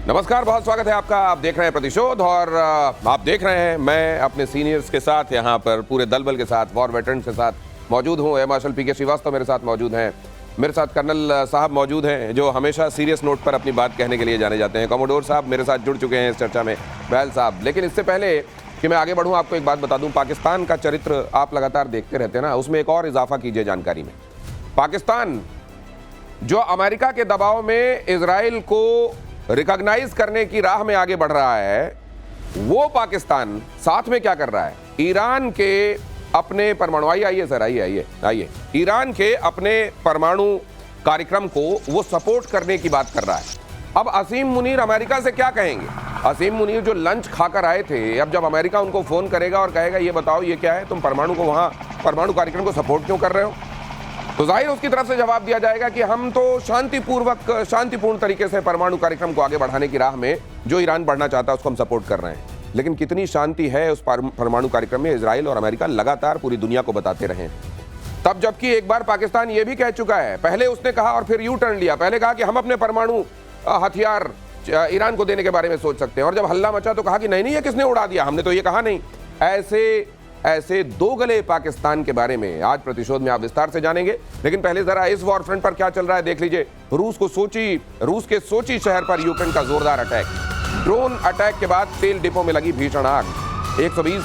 नमस्कार, बहुत स्वागत है आपका। आप देख रहे हैं प्रतिशोध और आप देख रहे हैं मैं अपने सीनियर्स के साथ यहाँ पर पूरे दल बल के साथ, वॉर वेटरन्स के साथ मौजूद हूँ। एयर मार्शल पीके श्रीवास्तव मेरे साथ मौजूद हैं, मेरे साथ कर्नल साहब मौजूद हैं जो हमेशा सीरियस नोट पर अपनी बात कहने के लिए जाने जाते हैं। कमोडोर साहब मेरे साथ जुड़ चुके हैं इस चर्चा में, बहल साहब। लेकिन इससे पहले कि मैं आगे बढ़ूँ, आपको एक बात बता दूँ, पाकिस्तान का चरित्र आप लगातार देखते रहते हैं ना, उसमें एक और इजाफा कीजिए जानकारी में। पाकिस्तान जो अमेरिका के दबाव में इजराइल को रिकॉग्नाइज करने की राह में आगे बढ़ रहा है, वो पाकिस्तान साथ में क्या कर रहा है? ईरान के अपने परमाणु आइए ईरान के अपने परमाणु कार्यक्रम को वो सपोर्ट करने की बात कर रहा है। अब असीम मुनीर अमेरिका से क्या कहेंगे? असीम मुनीर जो लंच खाकर आए थे, अब जब अमेरिका उनको फोन करेगा और कहेगा ये बताओ ये क्या है, तुम परमाणु को वहां परमाणु कार्यक्रम को सपोर्ट क्यों कर रहे हो, तो जाहिर उसकी तरफ से जवाब दिया जाएगा कि हम तो शांतिपूर्ण तरीके से परमाणु कार्यक्रम को आगे बढ़ाने की राह में जो ईरान बढ़ना चाहता है उसको हम सपोर्ट कर रहे हैं। लेकिन कितनी शांति है उस परमाणु कार्यक्रम में, इजराइल और अमेरिका लगातार पूरी दुनिया को बताते रहे। तब जबकि एक बार पाकिस्तान ये भी कह चुका है, पहले उसने कहा और फिर यू टर्न लिया। पहले कहा कि हम अपने परमाणु हथियार ईरान को देने के बारे में सोच सकते हैं, और जब हल्ला मचा तो कहा कि नहीं ये किसने उड़ा दिया, हमने तो ये कहा नहीं। ऐसे दो गले पाकिस्तान के बारे में आज प्रतिशोध में आप विस्तार से जानेंगे। लेकिन पहले जरा इस वॉर फ्रंट पर क्या चल रहा है देख लीजिए। रूस के सोची शहर पर यूक्रेन का जोरदार अटैक। ड्रोन अटैक के बाद तेल डिपो में लगी भीषण आग। 120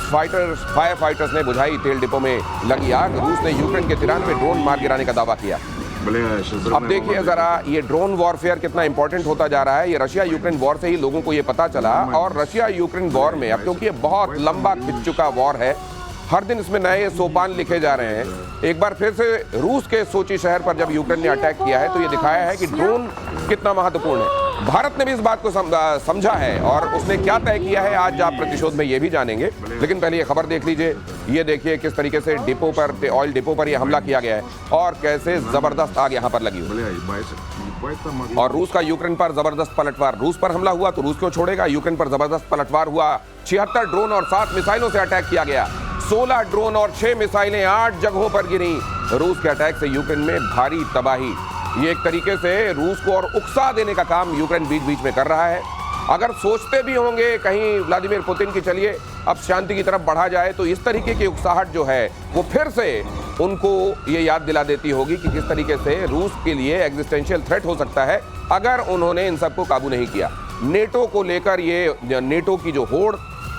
फायर फाइटर्स ने बुझाई तेल डिपो में लगी आग। रूस ने यूक्रेन के 93 ड्रोन मार गिराने का दावा किया। अब देखिए जरा ये ड्रोन वॉरफेयर कितना इंपॉर्टेंट होता जा रहा है। ये रशिया यूक्रेन वॉर से ही लोगों को ये पता चला, और रशिया यूक्रेन वॉर में अब क्योंकि ये बहुत लंबा खिंच चुका वॉर है, हर दिन इसमें नए सोपान लिखे जा रहे हैं। एक बार फिर से रूस के सोची शहर पर जब यूक्रेन ने अटैक किया है तो ये दिखाया है कि ड्रोन कितना महत्वपूर्ण है। भारत ने भी इस बात को समझा है और उसने क्या तय किया है आज आप प्रतिशोध में ये भी जानेंगे। लेकिन पहले ये खबर देख लीजिए। ये देखिए किस तरीके से डिपो पर, ऑयल डिपो पर ये हमला किया गया है और कैसे जबरदस्त आग यहाँ पर लगी हुई। और रूस का यूक्रेन पर जबरदस्त पलटवार। रूस पर हमला हुआ तो रूस क्यों छोड़ेगा, यूक्रेन पर जबरदस्त पलटवार हुआ। 76 ड्रोन और 7 मिसाइलों से अटैक किया गया। 16 ड्रोन और 6 मिसाइलें 8 जगहों पर गिरी। रूस के अटैक से यूक्रेन में भारी तबाही। ये एक तरीके से रूस को और उकसा देने का काम यूक्रेन बीच बीच में कर रहा है। अगर सोचते भी होंगे कहीं व्लादिमीर पुतिन की चलिए अब शांति की तरफ बढ़ा जाए, तो इस तरीके की उकसाहट जो है वो फिर से उनको ये याद दिला देती होगी कि किस तरीके से रूस के लिए एग्जिस्टेंशियल थ्रेट हो सकता है अगर उन्होंने इन सबको काबू नहीं किया। नेटो को लेकर ये नेटो की जो होड़,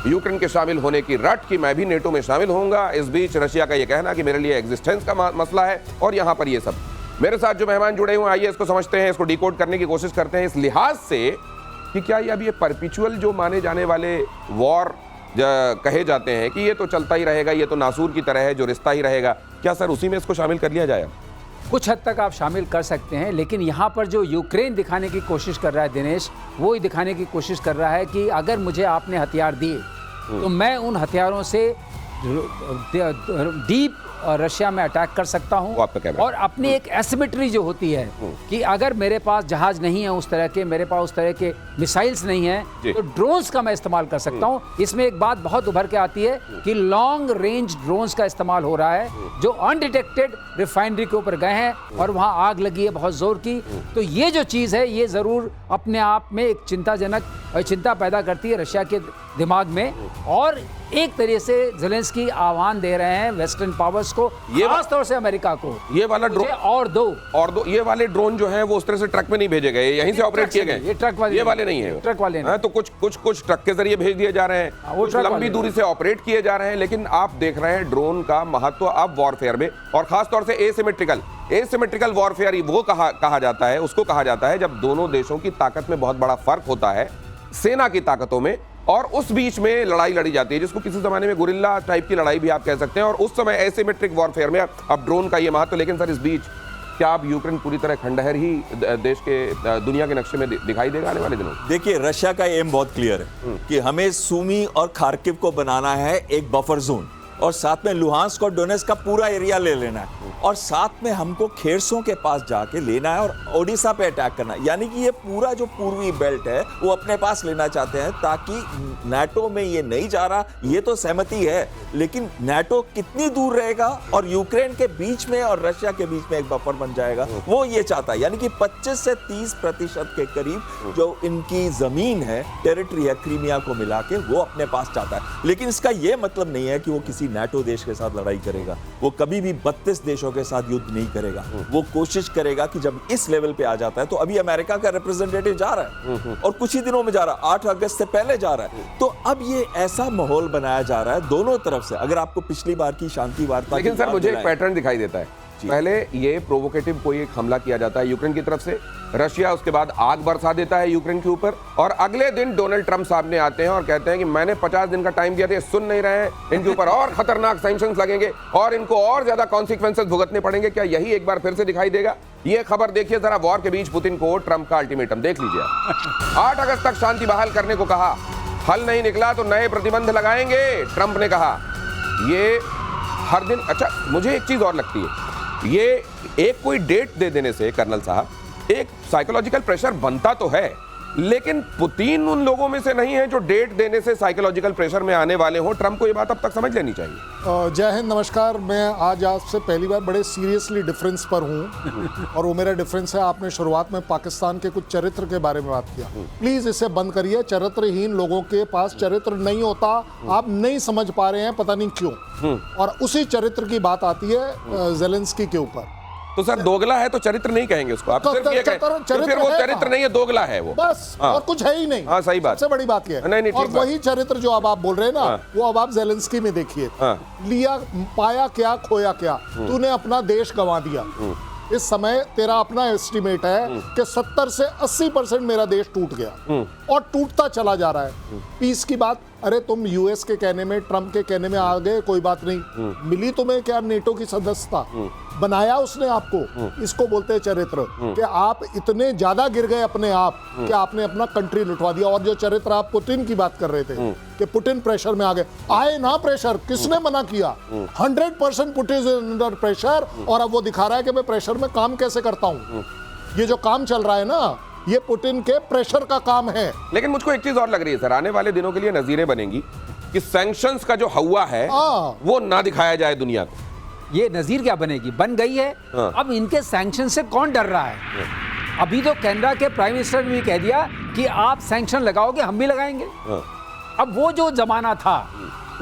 यूक्रेन के शामिल होने की रट कि मैं भी नेटो में शामिल होऊंगा, इस बीच रशिया का ये कहना कि मेरे लिए एग्जिस्टेंस का मसला है, और यहाँ पर ये सब। मेरे साथ जो मेहमान जुड़े हुए, आइए इसको समझते हैं, इसको डिकोड करने की कोशिश करते हैं इस लिहाज से कि क्या ये अब ये परपिचुअल जो माने जाने वाले वॉर कहे जाते हैं कि ये तो चलता ही रहेगा, ये तो नासूर की तरह है जो रिश्ता ही रहेगा, क्या सर उसी में इसको शामिल कर लिया जाए? कुछ हद तक आप शामिल कर सकते हैं, लेकिन यहाँ पर जो यूक्रेन दिखाने की कोशिश कर रहा है दिनेश, वो ही दिखाने की कोशिश कर रहा है कि अगर मुझे आपने हथियार दिए तो मैं उन हथियारों से डीप रशिया में अटैक कर सकता हूं, और अपनी एक एसिमेट्री जो होती है कि अगर मेरे पास जहाज नहीं है उस तरह के, मेरे पास उस तरह के मिसाइल्स नहीं है, तो ड्रोन्स का मैं इस्तेमाल कर सकता हूं। इसमें एक बात बहुत उभर के आती है कि लॉन्ग रेंज ड्रोन्स का इस्तेमाल हो रहा है जो अनडिटेक्टेड रिफाइनरी के ऊपर गए हैं और वहां आग लगी है बहुत जोर की। तो ये जो चीज़ है ये ज़रूर अपने आप में एक चिंता पैदा करती है रशिया के दिमाग में, और एक तरीके से ज़ेलेंस्की आह्वान दे रहे हैं वेस्टर्न पावर्स को, खास तौर से अमेरिका को, ये वाला ड्रोन और दो ये वाले ड्रोन जो हैं वो उस तरह से ट्रक में नहीं भेजे गए, यहीं से ऑपरेट किए गए। ये ट्रक वाले नहीं है, ट्रक वाले नहीं। तो कुछ ट्रक के जरिए भेज दिए जा रहे हैं, कुछ लंबी दूरी से ऑपरेट किए जा रहे हैं। लेकिन आप देख रहे हैं ड्रोन का महत्व अब वॉरफेयर में, और खासतौर से एसिमेट्रिकल वॉरफेयर वो कहा जाता है, उसको कहा जाता है जब दोनों देशों की ताकत में बहुत बड़ा फर्क होता है, सेना की ताकतों में, और उस बीच में लड़ाई लड़ी जाती है, जिसको किसी जमाने में गुरिल्ला टाइप की लड़ाई भी आप कह सकते हैं। और उस समय एसिमेट्रिक वॉरफेयर में अब ड्रोन का ये महत्व। लेकिन सर इस बीच क्या अब यूक्रेन पूरी तरह खंडहर ही देश के दुनिया के नक्शे में दिखाई देगा आने वाले दिनों? देखिए, रशिया का एम बहुत क्लियर है कि हमें सूमी और खार्किव को बनाना है एक बफर जोन, और साथ में लुहांस्क और डोनेट्स्क का पूरा एरिया ले लेना है, और साथ में हमको खेरसों के पास जाके लेना है और ओडिशा पे अटैक करना है। यानी कि ये पूरा जो पूर्वी बेल्ट है वो अपने पास लेना चाहते हैं, ताकि नाटो में ये नहीं जा रहा, ये तो सहमति है, लेकिन नाटो कितनी दूर रहेगा और यूक्रेन के बीच में और रशिया के बीच में एक बफर बन जाएगा, वो ये चाहता है। यानी कि 25 से 30% के करीब जो इनकी जमीन है, टेरिटरी है, क्रीमिया को मिला के वो अपने पास चाहता है। लेकिन इसका ये मतलब नहीं है कि वो किसी नाटो देश के साथ लड़ाई करेगा। वो कभी भी 32 देशों के साथ युद्ध नहीं करेगा। वो कोशिश करेगा कि जब इस लेवल पे आ जाता है, तो अभी अमेरिका का रिप्रेजेंटेटिव जा रहा है और कुछ ही दिनों में जा रहा है, 8 अगस्त से पहले जा रहा है। तो अब ये ऐसा माहौल बनाया जा रहा है दोनों तरफ से। अगर आपको पिछली बार की शांति वार्ता, लेकिन सर मुझे एक पैटर्न दिखाई देता है। पहले ये प्रोवोकेटिव कोई एक हमला किया जाता है यूक्रेन की तरफ से, रशिया उसके बाद आग बरसा देता है यूक्रेन के ऊपर, और अगले दिन डोनाल्ड ट्रंप सामने आते हैं और कहते हैं कि मैंने 50 दिन का टाइम दिया था, ये सुन नहीं रहे हैं, इनके ऊपर और खतरनाक सैंक्शंस लगेंगे और इनको और ज्यादा कॉन्सिक्वेंसेस भुगतने पड़ेंगे। क्या यही एक बार फिर से दिखाई देगा? ये खबर देखिए जरा, वॉर के बीच पुतिन को ट्रंप का अल्टीमेटम देख लीजिए। 8 अगस्त तक शांति बहाल करने को कहा, हल नहीं निकला तो नए प्रतिबंध लगाएंगे, ट्रंप ने कहा। ये हर दिन, अच्छा मुझे एक चीज और लगती है, ये एक कोई डेट दे देने से कर्नल साहब एक साइकोलॉजिकल प्रेशर बनता तो है, लेकिन पुतिन उन लोगों में से नहीं है जो डेट देने से साइकोलॉजिकल प्रेशर में आने वाले हो। ट्रंप को ये बात अब तक समझ लेनी चाहिए। जय हिंद, नमस्कार। मैं आज आपसे पहली बार बड़े सीरियसली डिफरेंस पर हूँ और वो मेरा डिफरेंस है, आपने शुरुआत में पाकिस्तान के कुछ चरित्र के बारे में बात किया। प्लीज इसे बंद करिए। चरित्रहीन लोगों के पास चरित्र नहीं होता, आप नहीं समझ पा रहे हैं, पता नहीं क्यों। और उसी चरित्र की बात आती है ज़ेलेंस्की के ऊपर। तो सर दोगला है तो चरित्र नहीं कहेंगे उसको, आप सिर्फ ये कहें, तो फिर वो चरित्र नहीं है, दोगला है वो बस। और कुछ है ही नहीं। हाँ सही बात, सबसे बड़ी बात ये है। नहीं, और वही चरित्र जो अब आप बोल रहे हैं ना, वो अब आप ज़ेलेंस्की में देखिए। लिया, पाया क्या, खोया क्या, तूने अपना देश गंवा दिया। इस समय तेरा अपना एस्टिमेट है कि 70 से 80% मेरा देश टूट गया और टूटता चला जा रहा है। पीस की बात, अरे तुम यूएस के कहने में, ट्रंप के कहने में आ गए, कोई बात नहीं। मिली तुम्हें क्या नेटो की सदस्यता? बनाया उसने आपको। इसको बोलते हैं चरित्र, कि आप इतने ज्यादा गिर गए अपने आप कि आपने अपना कंट्री लुटवा दिया। और जो चरित्र आप पुतिन की बात कर रहे थे कि पुतिन प्रेशर में आ गए, आए ना प्रेशर, किसने मना किया? 100% पुतिन अंडर प्रेशर, और अब वो दिखा रहा है कि मैं प्रेशर में काम कैसे करता हूँ। ये जो काम चल रहा है ना, ये पुतिन के प्रेशर का काम है। लेकिन मुझको एक चीज और लग रही है सर, आने वाले दिनों के लिए नजीरें बनेंगी कि सैंक्शंस का जो हवा है वो ना दिखाया जाए दुनिया को। ये नजीर क्या बनेगी, बन गई है। अब इनके सैंक्शन से कौन डर रहा है? अभी तो कनाडा के प्राइम मिनिस्टर ने भी कह दिया कि आप सैंक्शन लगाओगे, हम भी लगाएंगे। अब वो जो जमाना था,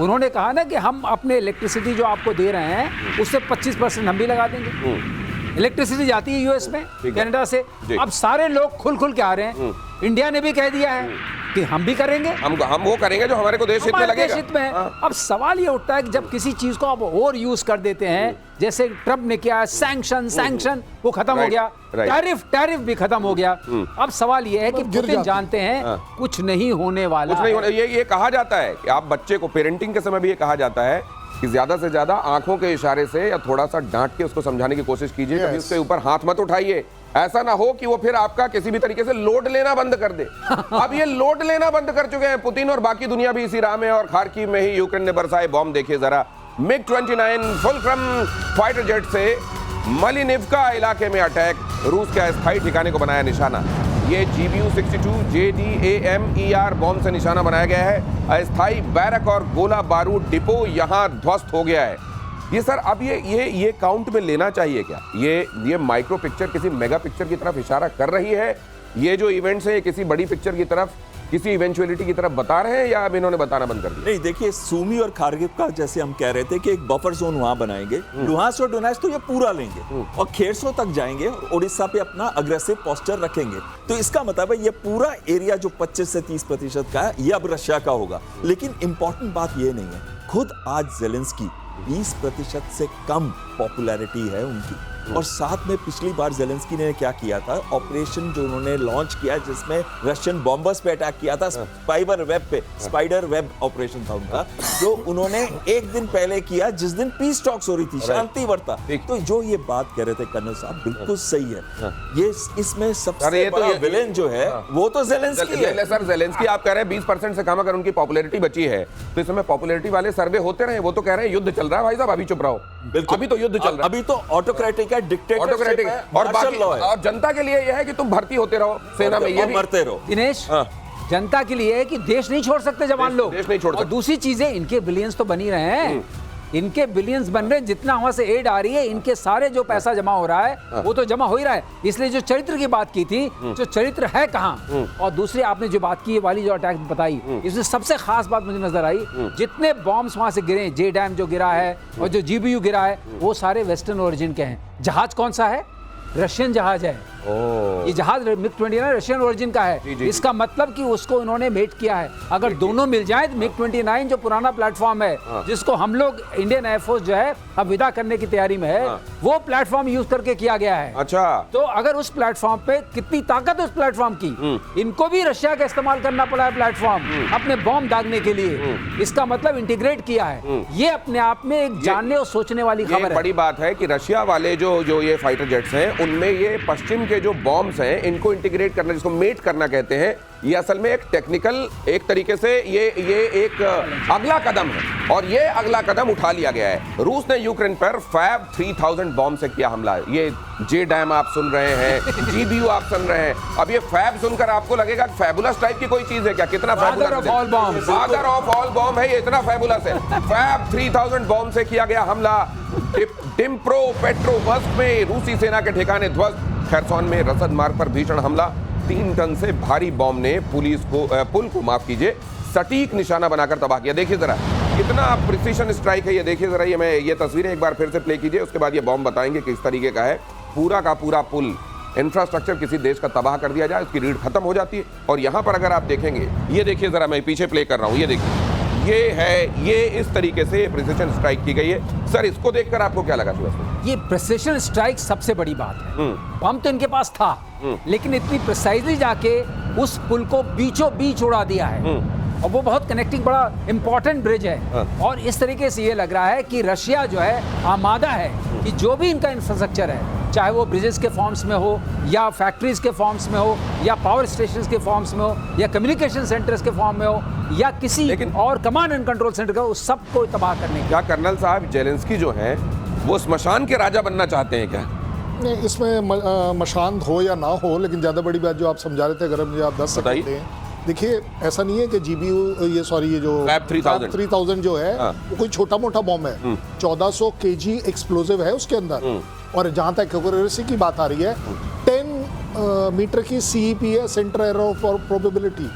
उन्होंने कहा ना कि हम अपने इलेक्ट्रिसिटी जो आपको दे रहे हैं उससे 25% हम भी लगा देंगे। इलेक्ट्रिसिटी जाती है यूएस में कनाडा से। अब सारे लोग खुल खुल के आ रहे हैं। इंडिया ने भी कह दिया है कि हम भी करेंगे, हम वो करेंगे जो हमारे को देश हित में लगेगा। हित में। अब सवाल ये उठता है कि जब किसी चीज को आप और यूज कर देते हैं, जैसे ट्रंप ने किया, सैंक्शन वो खत्म हो गया, टैरिफ भी खत्म हो गया। अब सवाल ये है कि पुतिन जानते हैं कुछ नहीं होने वाला, कुछ नहीं होने। ये कहा जाता है कि आप बच्चे को पेरेंटिंग के समय भी ये कहा जाता है कि ज्यादा से ज्यादा आंखों के इशारे से या थोड़ा सा डांट के उसको समझाने की कोशिश कीजिए, कभी उसके ऊपर हाथ मत उठाइए। ऐसा ना हो कि वो फिर आपका किसी भी तरीके से लोड लेना बंद कर दे। अब ये लोड लेना बंद कर चुके हैं पुतिन, और बाकी दुनिया भी इसी राह में। और खार्किव में ही यूक्रेन ने बरसाए बॉम्ब, देखिए जरा। MiG-29 फुलक्रम फाइटर जेट से मलिनिवका इलाके में अटैक, रूस के अस्थायी ठिकाने को बनाया निशाना। ये GBU-62 JDAMER बॉम्ब से निशाना बनाया गया है। अस्थायी बैरक और गोला बारूद डिपो यहां ध्वस्त हो गया है। ये सर अब ये काउंट में लेना चाहिए क्या? ये माइक्रो पिक्चर किसी मेगा पिक्चर की तरफ इशारा कर रही है? ये जो इवेंट्स है किसी बड़ी पिक्चर की तरफ, किसी इवेंचुअलिटी की तरफ बता रहे हैं, या अब इन्होंने बताना बंद कर दिया? नहीं, देखिए सूमी और खार्किव का जैसे हम कह रहे थे कि एक बफर जोन वहां बनाएंगे। लुहांस्क और डोनेट्स्क तो ये पूरा लेंगे और खेरसों तक जाएंगे और ओडिशा पे अपना अग्रेसिव पोस्टर रखेंगे। तो इसका मतलब है ये पूरा एरिया जो 25 से 30% का है, ये अब रशिया का होगा। लेकिन इंपॉर्टेंट बात ये नहीं है, खुद आज ज़ेलेंस्की 20% से कम पॉपुलैरिटी है उनकी। और साथ में पिछली बार ज़ेलेंस्की ने क्या किया था, ऑपरेशन जो उन्होंने लॉन्च किया जिसमें रशियन बॉम्बर्स पे अटैक किया था, स्पाइडर वेब ऑपरेशन था उनका, जो उन्होंने एक दिन पहले किया जिस दिन पीस टॉक्स हो रही थी, शांति वार्ता। तो जो ये बात कह रहे थे कर्नल साहब, बिल्कुल सही है। ये इसमें सबसे बड़ा विलेन जो है वो तो ज़ेलेंस्की है। सर ज़ेलेंस्की आप कह रहे हैं 20% से कम अगर उनकी पॉपुलैरिटी बची है, तो इस समय पॉपुलैरिटी वाले सर्वे होते रहे। वो तो कह रहे हैं युद्ध चल रहा है भाई साहब, अभी चुप रहो, अभी तो युद्ध युद्ध चल रहा है। अभी तो ऑटोक्रेटिक है, ऑटोक्रेटिक डिक्टेटरशिप है, और मार्शल बाकी लॉ है। और जनता के लिए यह है कि तुम भर्ती होते रहो सेना में, ये और भी मरते रहो। दिनेश, हाँ। जनता के लिए है कि देश नहीं छोड़ सकते जवान लोग। देश नहीं छोड़ और सकते। दूसरी चीजें, इनके बिलियंस तो बन ही रहे हैं, इनके बिलियंस बन रहे हैं। जितना वहां से एड आ रही है, इनके सारे जो पैसा जमा हो रहा है वो तो जमा हो ही रहा है। इसलिए जो चरित्र की बात की थी, जो चरित्र है कहाँ, और दूसरी आपने जो बात की वाली जो अटैक बताई, इसमें सबसे खास बात मुझे नजर आई, जितने बॉम्ब्स वहां से गिरे, जे डैम जो गिरा है और जो जीबीयू गिरा है, वो सारे वेस्टर्न ओरिजिन के हैं। जहाज कौन सा है? रशियन जहाज है। ये जहाज मिग-29 रशियन ओरिजिन का है। इसका मतलब कि उसको इन्होंने मेट किया है। अगर दोनों मिल जाए तो मिग-29 जो पुराना प्लेटफॉर्म है, जिसको हम लोग इंडियन एयरफोर्स जो है अब विदा करने की तैयारी में है, वो प्लेटफॉर्म यूज करके किया गया है। अच्छा, तो अगर उस प्लेटफॉर्म पे कितनी ताकत है उस प्लेटफॉर्म की, इनको भी रशिया का इस्तेमाल करना पड़ा है प्लेटफॉर्म अपने बॉम्ब दागने के लिए। इसका मतलब इंटीग्रेट किया है। ये अपने आप में एक जानने और सोचने वाली ये खबर है। बड़ी बात है कि रशिया वाले जो ये फाइटर जेट्स हैं, उनमें ये पश्चिम के जो बॉम्ब्स हैं, इनको इंटीग्रेट करना, जिसको मेट करना कहते हैं, ये असल में एक टेक्निकल, एक तरीके से ये एक अगला कदम है, और ये अगला कदम उठा लिया गया है। रूस ने यूक्रेन पर फैब 3000 बॉम्ब से किया हमला। ये जे डैम आप सुन रहे हैं, जीबीयू आप सुन रहे हैं। अब ये फैब सुनकर आपको लगेगा कि फैबुलस टाइप की कोई चीज है क्या? कितना फैबुलस है, फादर ऑफ ऑल बॉम्ब है ये, इतना फैबुलस है। फैब 3000 बॉम्ब से किया गया हमला। डिम्प्रो पेट्रोवस्क में रूसी सेना के ठिकाने ध्वस्त। खैरसॉन में रसद मार्ग पर भीषण हमला। 3 टन से भारी बॉम्ब ने पुल को माफ कीजिए सटीक निशाना बनाकर तबाह किया। देखिए जरा कितना प्रिसीशन स्ट्राइक है ये। देखिए जरा ये तस्वीरें एक बार फिर से प्ले कीजिए, उसके बाद ये बॉम्ब बताएंगे किस तरीके का है। पूरा का पूरा पुल, इंफ्रास्ट्रक्चर किसी देश का तबाह कर दिया जाए, उसकी रीढ़ खत्म हो जाती है। और यहाँ पर अगर आप देखेंगे, ये देखिए जरा, मैं पीछे प्ले कर रहा हूँ, ये देखिए, ये इस तरीके से प्रिसीशन स्ट्राइक की गई है। सर, इसको देखकर आपको क्या लगा? ये प्रिसीशन स्ट्राइक सबसे बड़ी बात है। बम तो इनके पास था, लेकिन इतनी प्रिसाइजली जाके उस पुल को बीचों बीच उड़ा दिया है। और वो बहुत कनेक्टिंग बड़ा इंपॉर्टेंट ब्रिज है। और इस तरीके से ये लग रहा है कि रशिया जो है आमादा है कि जो भी इनका इंफ्रास्ट्रक्चर है, चाहे वो ब्रिजेस के फॉर्म्स में हो, या फैक्ट्रीज के फॉर्म्स में हो, या पावर स्टेशंस के फॉर्म्स में हो, या कम्युनिकेशन सेंटर्स के फॉर्म में हो, या किसी और कमांड एंड कंट्रोल सेंटर का, उस सबको तबाह करने क्या कर्नल साहब जेलेंस्की जो है वो स्मशान के राजा बनना चाहते हैं क्या? नहीं, इसमें मशान हो या ना हो, लेकिन ज़्यादा बड़ी बात जो आप समझा रहे थे, अगर मुझे आप 10 सेकंड दें। देखिए, ऐसा नहीं है कि जीबीयू ये जो फैब 3000 जो है वो कोई छोटा मोटा बॉम्ब है। 1400 केजी एक्सप्लोजिव है उसके अंदर। और जहाँ तक एक्यूरेसी की बात आ रही है, 10 मीटर की CEP है, सेंटर एरर ऑफ प्रोबेबिलिटी।